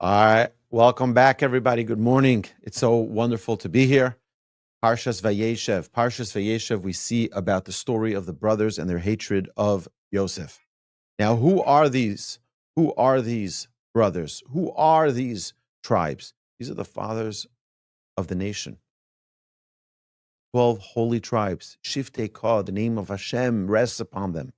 All right. Welcome back, everybody. Good morning. It's so wonderful to be here. Parshas Vayeishev. Parshas Vayeishev, we see about the story of the brothers and their hatred of Yosef. Now, who are these? Who are these brothers? Who are these tribes? These are the fathers of the nation. 12 holy tribes. Shiftei Kah, the name of Hashem rests upon them.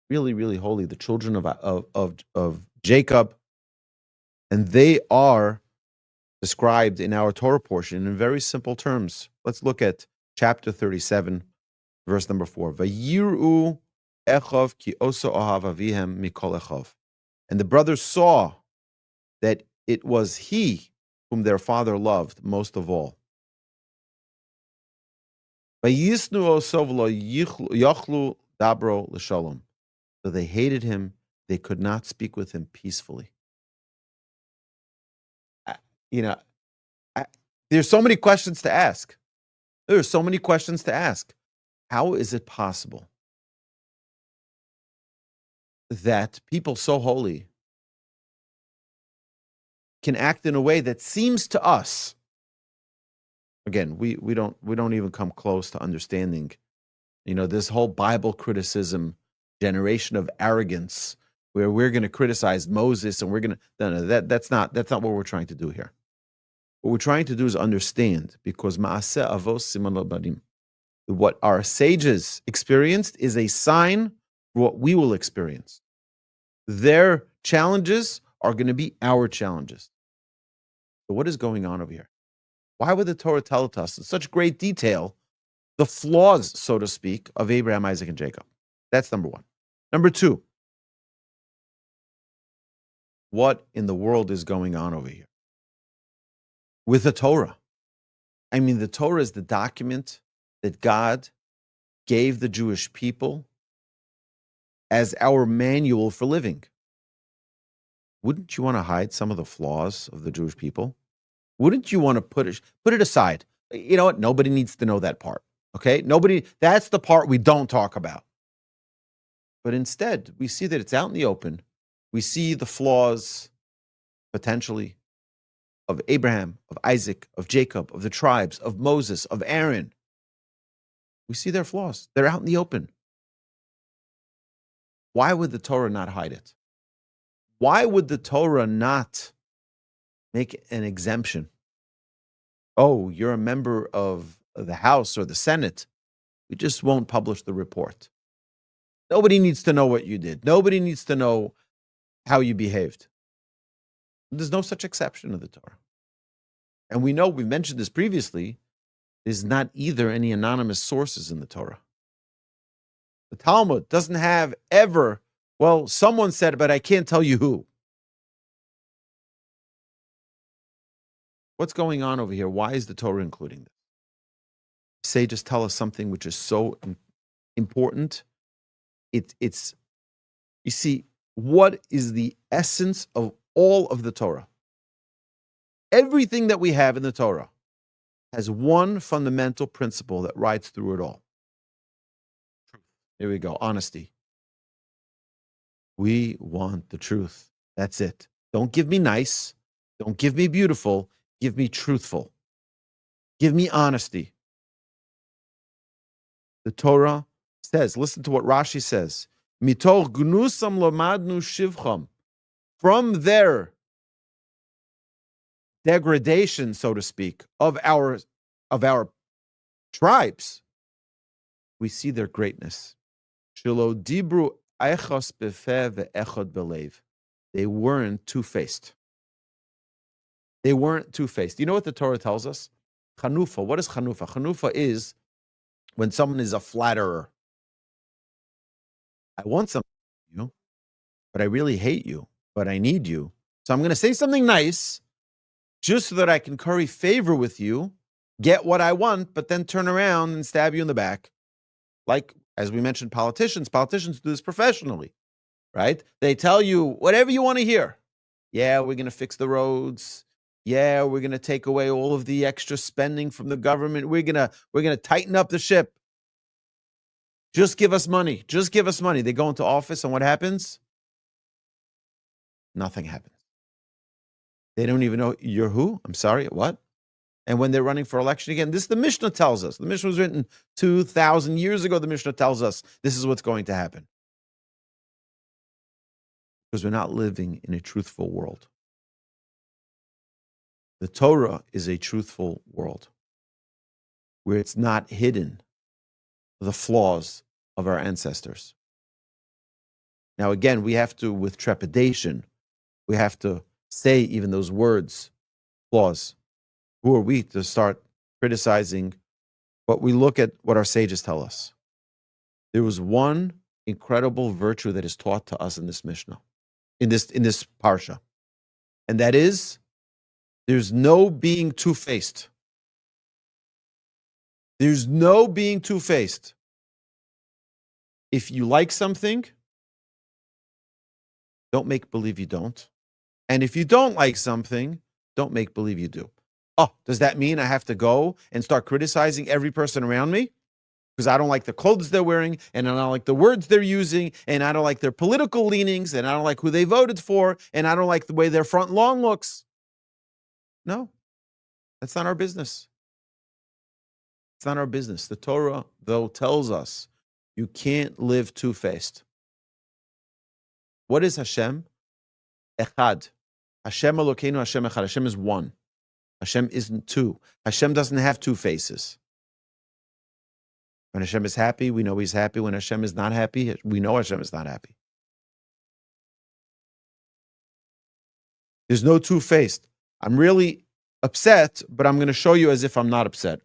Really, really holy. The children of Jacob. And they are described in our Torah portion in very simple terms. Let's look at chapter 37, verse number 4. Vayiru echov ki oso ohav avihem mikol echov. And the brothers saw that it was he whom their father loved most of all. Vayisnu oso v'lo yochlu dabro l'shalom. So they hated him. They could not speak with him peacefully. There's so many questions to ask. There are so many questions to ask. How is it possible that people so holy can act in a way that seems to us, again, we don't even come close to understanding, this whole Bible criticism generation of arrogance where we're going to criticize Moses and we're going to that's not what we're trying to do here. What we're trying to do is understand, because ma'aseh avos siman labadim. What our sages experienced is a sign for what we will experience. Their challenges are going to be our challenges. So what is going on over here? Why would the Torah tell us in such great detail the flaws, so to speak, of Abraham, Isaac, and Jacob? That's number one. Number two, what in the world is going on over here with the Torah? I mean, the Torah is the document that God gave the Jewish people as our manual for living. Wouldn't you want to hide some of the flaws of the Jewish people? Wouldn't you want to put it aside? You know what? Nobody needs to know that part. Okay? That's the part we don't talk about. But instead, we see that it's out in the open. We see the flaws, potentially, of Abraham, of Isaac, of Jacob, of the tribes, of Moses, of Aaron. We see their flaws. They're out in the open. Why would the Torah not hide it? Why would the Torah not make an exemption? Oh, you're a member of the House or the Senate. We just won't publish the report. Nobody needs to know what you did. Nobody needs to know how you behaved. There's no such exception to the Torah. And we know, we mentioned this previously, there's not either any anonymous sources in the Torah. The Talmud doesn't have ever, well, someone said it, but I can't tell you who. What's going on over here? Why is the Torah including this? Sages tell us something which is so important. It's you see, what is the essence of all of the Torah? Everything that we have in the Torah has one fundamental principle that rides through it all. Here we go. Honesty. We want the truth. That's it. Don't give me nice. Don't give me beautiful. Give me truthful. Give me honesty. The Torah says, listen to what Rashi says. Mitoch gnusam lomadnu shivcham. From their degradation, so to speak, of our tribes, we see their greatness. Shelo dibru eichos befeh ve'echad belev. They weren't two-faced. They weren't two-faced. You know what the Torah tells us? Chanufa. What is chanufa? Chanufa is when someone is a flatterer. I want something from you, but I really hate you, but I need you. So I'm going to say something nice just so that I can curry favor with you, get what I want, but then turn around and stab you in the back. Like, as we mentioned, politicians do this professionally, right? They tell you whatever you want to hear. Yeah, we're going to fix the roads. Yeah, we're going to take away all of the extra spending from the government. We're going to tighten up the ship. Just give us money. Just give us money. They go into office and what happens? Nothing happens. They don't even know you're who. I'm sorry, what? And when they're running for election again, this the Mishnah tells us. The Mishnah was written 2,000 years ago. The Mishnah tells us this is what's going to happen. Because we're not living in a truthful world. The Torah is a truthful world where it's not hidden the flaws of our ancestors. Now, again, we have to, with trepidation, we have to say even those words, flaws. Who are we to start criticizing? But we look at what our sages tell us. There was one incredible virtue that is taught to us in this Mishnah, in this Parsha. And that is, there's no being two-faced. There's no being two-faced. If you like something, don't make believe you don't. And if you don't like something, don't make believe you do. Oh, does that mean I have to go and start criticizing every person around me? Because I don't like the clothes they're wearing, and I don't like the words they're using, and I don't like their political leanings, and I don't like who they voted for, and I don't like the way their front lawn looks. No, that's not our business. It's not our business. The Torah, though, tells us you can't live two-faced. What is Hashem? Echad. Hashem Elokeinu, Hashem Echad. Hashem is one. Hashem isn't two. Hashem doesn't have two faces. When Hashem is happy, we know He's happy. When Hashem is not happy, we know Hashem is not happy. There's no two-faced. I'm really upset, but I'm going to show you as if I'm not upset.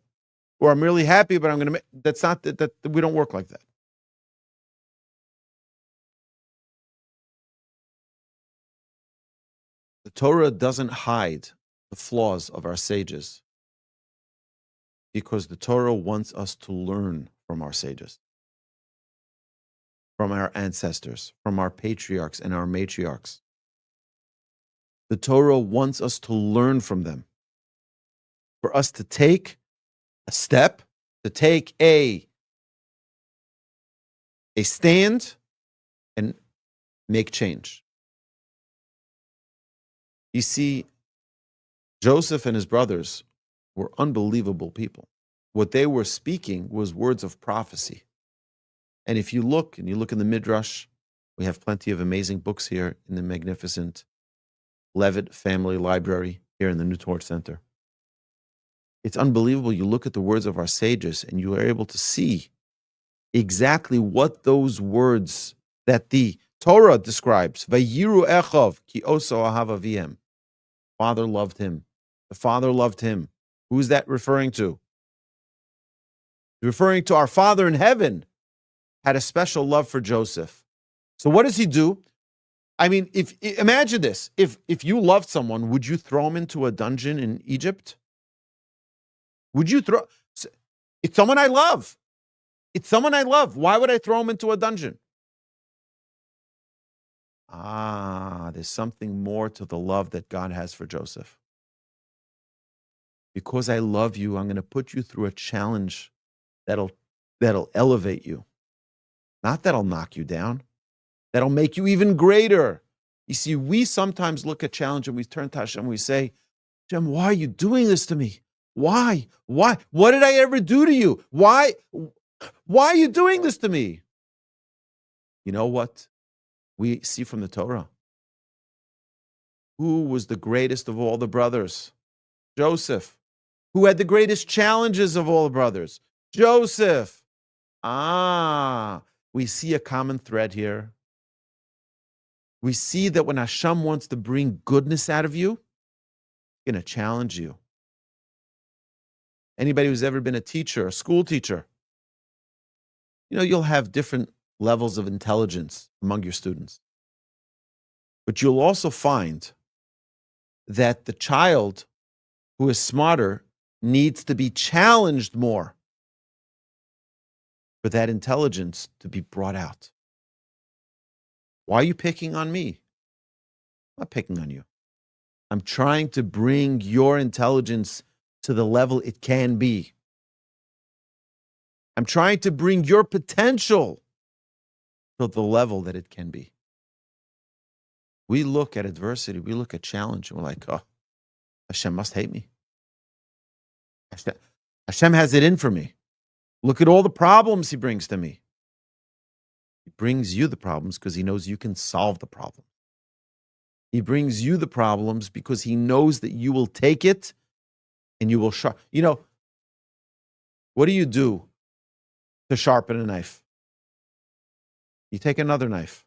Or I'm really happy, but I'm going to make... That's not... That we don't work like that. The Torah doesn't hide the flaws of our sages because the Torah wants us to learn from our sages, from our ancestors, from our patriarchs and our matriarchs. The Torah wants us to learn from them, for us to take a step, to take a stand and make change. You see, Joseph and his brothers were unbelievable people. What they were speaking was words of prophecy. And if you look in the Midrash, we have plenty of amazing books here in the magnificent Levitt Family Library here in the New Torah Center. It's unbelievable. You look at the words of our sages and you are able to see exactly what those words that the Torah describes. Vayiru echov ki oso ahav aviem. Father loved him. The Father loved him. Who is that referring to? Referring to our Father in heaven had a special love for Joseph. So what does he do? I mean, imagine this. If you loved someone, would you throw him into a dungeon in Egypt? Would you throw... It's someone I love. It's someone I love. Why would I throw him into a dungeon? There's something more to the love that God has for Joseph. Because I love you, I'm going to put you through a challenge that'll elevate you. Not that'll knock you down. That'll make you even greater. You see, we sometimes look at challenge and we turn to Hashem and we say, Hashem, why are you doing this to me? Why? Why? What did I ever do to you? Why are you doing this to me? You know what we see from the Torah? Who was the greatest of all the brothers? Joseph. Who had the greatest challenges of all the brothers? Joseph. We see a common thread here. We see that when Hashem wants to bring goodness out of you, He's going to challenge you. Anybody who's ever been a teacher, a school teacher, you'll have different levels of intelligence among your students. But you'll also find that the child who is smarter needs to be challenged more for that intelligence to be brought out. Why are you picking on me? I'm not picking on you. I'm trying to bring your intelligence to the level it can be. I'm trying to bring your potential to the level that it can be. We look at adversity, we look at challenge, and we're like, oh, Hashem must hate me. Hashem has it in for me. Look at all the problems he brings to me. He brings you the problems because he knows you can solve the problem. He brings you the problems because he knows that you will take it and you will sharpen. What do you do to sharpen a knife? You take another knife.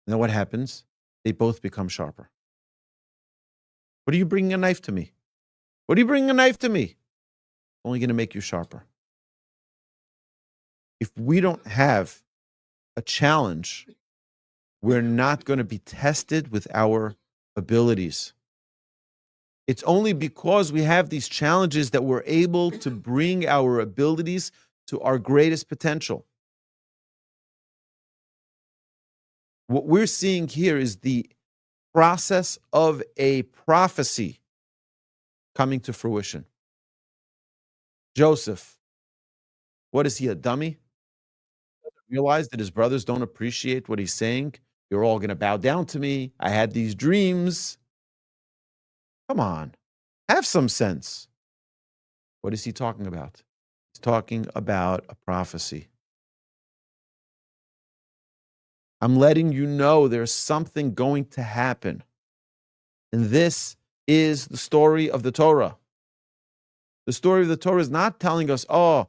And then what happens? They both become sharper. What are you bringing a knife to me? What are you bringing a knife to me? Only going to make you sharper. If we don't have a challenge, we're not going to be tested with our abilities. It's only because we have these challenges that we're able to bring our abilities to our greatest potential. What we're seeing here is the process of a prophecy coming to fruition. Joseph, what is he, a dummy? Realize that his brothers don't appreciate what he's saying. You're all going to bow down to me. I had these dreams. Come on, have some sense. What is he talking about? He's talking about a prophecy. I'm letting you know there's something going to happen. And this is the story of the Torah. The story of the Torah is not telling us, oh,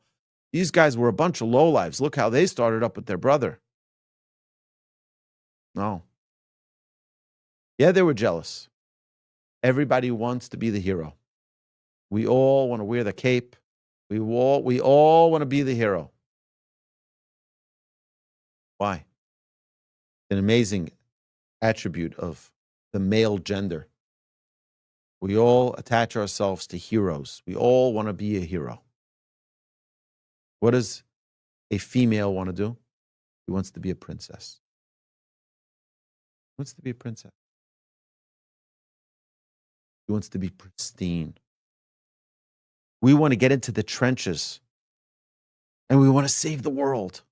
these guys were a bunch of lowlives. Look how they started up with their brother. No. Yeah, they were jealous. Everybody wants to be the hero. We all want to wear the cape. We all want to be the hero. Why? An amazing attribute of the male gender. We all attach ourselves to heroes. We all want to be a hero. What does a female want to do? She wants to be a princess. She wants to be a princess. She wants to be pristine. We want to get into the trenches and we want to save the world.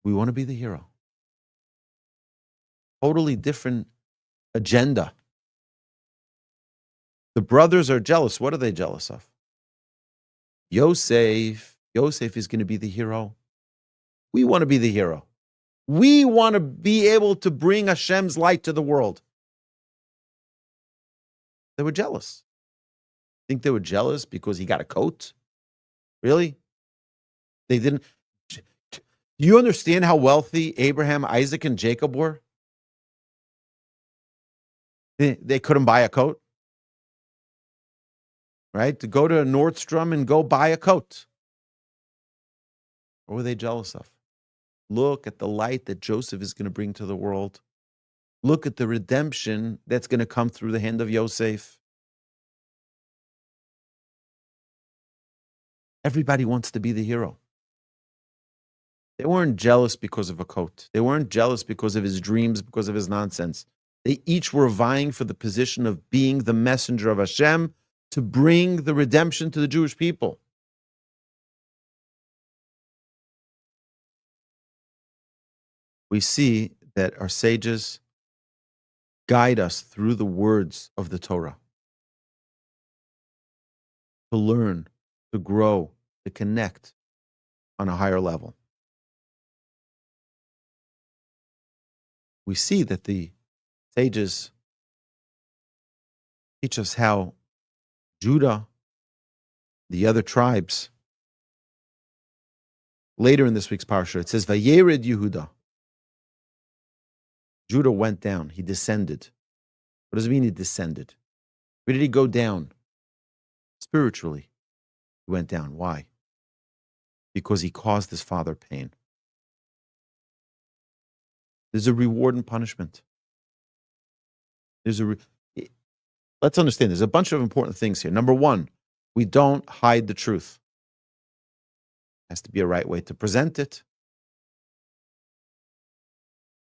We want to be the hero. Totally different agenda. The brothers are jealous. What are they jealous of? Yosef is going to be the hero. We want to be the hero. We want to be able to bring Hashem's light to the world. They were jealous. Think they were jealous because he got a coat? Really? They didn't. Do you understand how wealthy Abraham, Isaac, and Jacob were? They couldn't buy a coat. Right? To go to Nordstrom and go buy a coat. What were they jealous of? Look at the light that Joseph is going to bring to the world. Look at the redemption that's going to come through the hand of Yosef. Everybody wants to be the hero. They weren't jealous because of a coat. They weren't jealous because of his dreams, because of his nonsense. They each were vying for the position of being the messenger of Hashem to bring the redemption to the Jewish people. We see that our sages guide us through the words of the Torah to learn, to grow, to connect on a higher level. We see that the sages teach us how Judah, the other tribes, later in this week's Parsha, it says, Vayered Yehuda. Judah went down. He descended. What does it mean he descended? Where did he go down? Spiritually, he went down. Why? Because he caused his father pain. There's a reward and punishment. Let's understand, there's a bunch of important things here. Number one, we don't hide the truth. Has to be a right way to present it.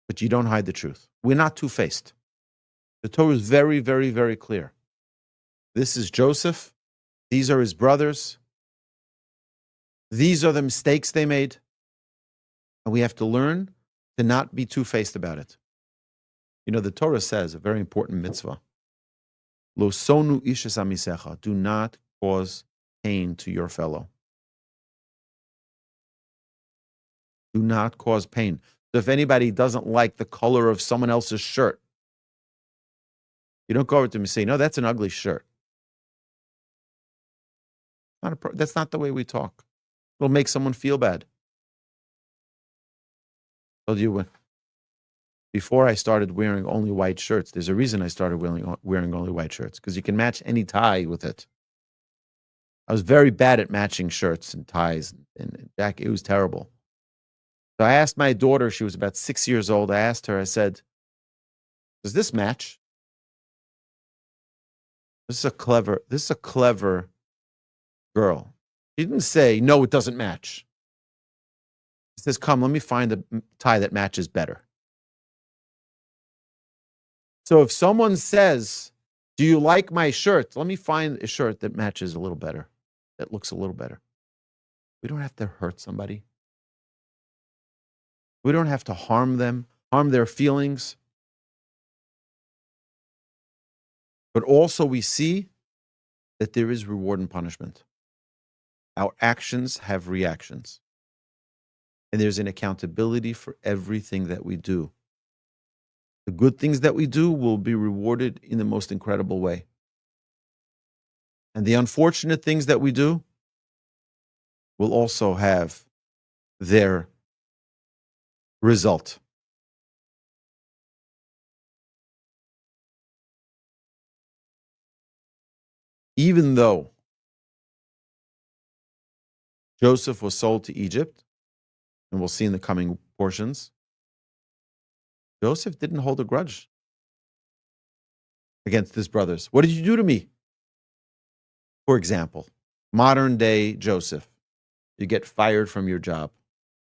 But you don't hide the truth. We're not two-faced. The Torah is very, very, very clear. This is Joseph. These are his brothers. These are the mistakes they made. And we have to learn to not be two-faced about it. You know, the Torah says a very important mitzvah. Lo sonu ishes amisecha. Do not cause pain to your fellow. Do not cause pain. So if anybody doesn't like the color of someone else's shirt, you don't go over to them and say, no, that's an ugly shirt. That's not the way we talk. It'll make someone feel bad. I told you before I started wearing only white shirts, there's a reason I started wearing only white shirts, because you can match any tie with it. I was very bad at matching shirts and ties and jacket. It was terrible. So I asked my daughter, she was about 6 years old. I asked her, I said, does this match? This is a clever girl. She didn't say, no, it doesn't match. She says, come, let me find a tie that matches better. So if someone says, do you like my shirt? Let me find a shirt that matches a little better, that looks a little better. We don't have to hurt somebody. We don't have to harm them, harm their feelings. But also we see that there is reward and punishment. Our actions have reactions. And there's an accountability for everything that we do. The good things that we do will be rewarded in the most incredible way. And the unfortunate things that we do will also have their result. Even though Joseph was sold to Egypt, and we'll see in the coming portions, Joseph didn't hold a grudge against his brothers. What did you do to me? For example, modern day Joseph, you get fired from your job,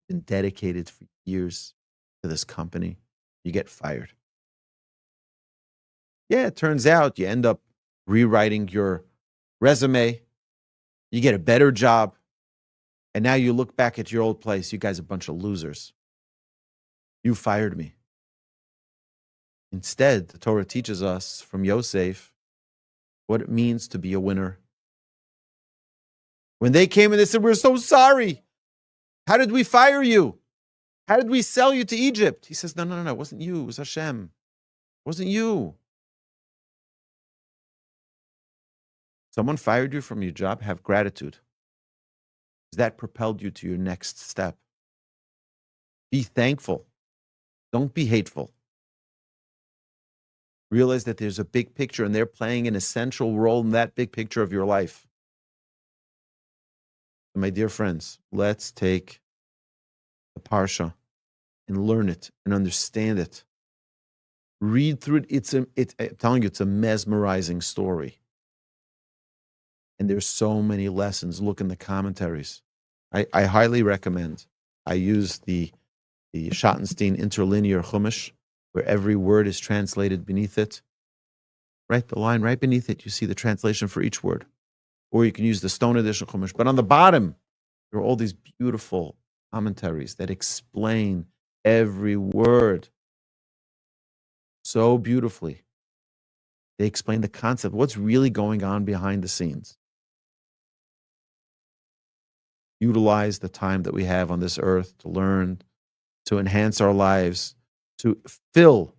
been dedicated for years to this company, you get fired. Yeah, it turns out you end up rewriting your resume, you get a better job, and now you look back at your old place, you guys are a bunch of losers. You fired me. Instead, the Torah teaches us from Yosef what it means to be a winner. When they came and they said, we're so sorry. How did we fire you? How did we sell you to Egypt? He says, no, it wasn't you. It was Hashem. It wasn't you. Someone fired you from your job, have gratitude. That propelled you to your next step. Be thankful. Don't be hateful. Realize that there's a big picture and they're playing an essential role in that big picture of your life. My dear friends, let's take the Parsha and learn it and understand it. Read through it. I'm telling you, it's a mesmerizing story. And there's so many lessons. Look in the commentaries. I highly recommend. I use the Schottenstein Interlinear Chumash, where every word is translated beneath it. Right, the line right beneath it, you see the translation for each word. Or you can use the Stone Edition Chumash. But on the bottom, there are all these beautiful commentaries that explain every word so beautifully. They explain the concept, what's really going on behind the scenes. Utilize the time that we have on this earth to learn, to enhance our lives, to fill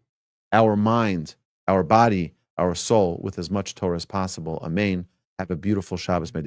our mind, our body, our soul with as much Torah as possible. Amen. Have a beautiful Shabbos, my dear.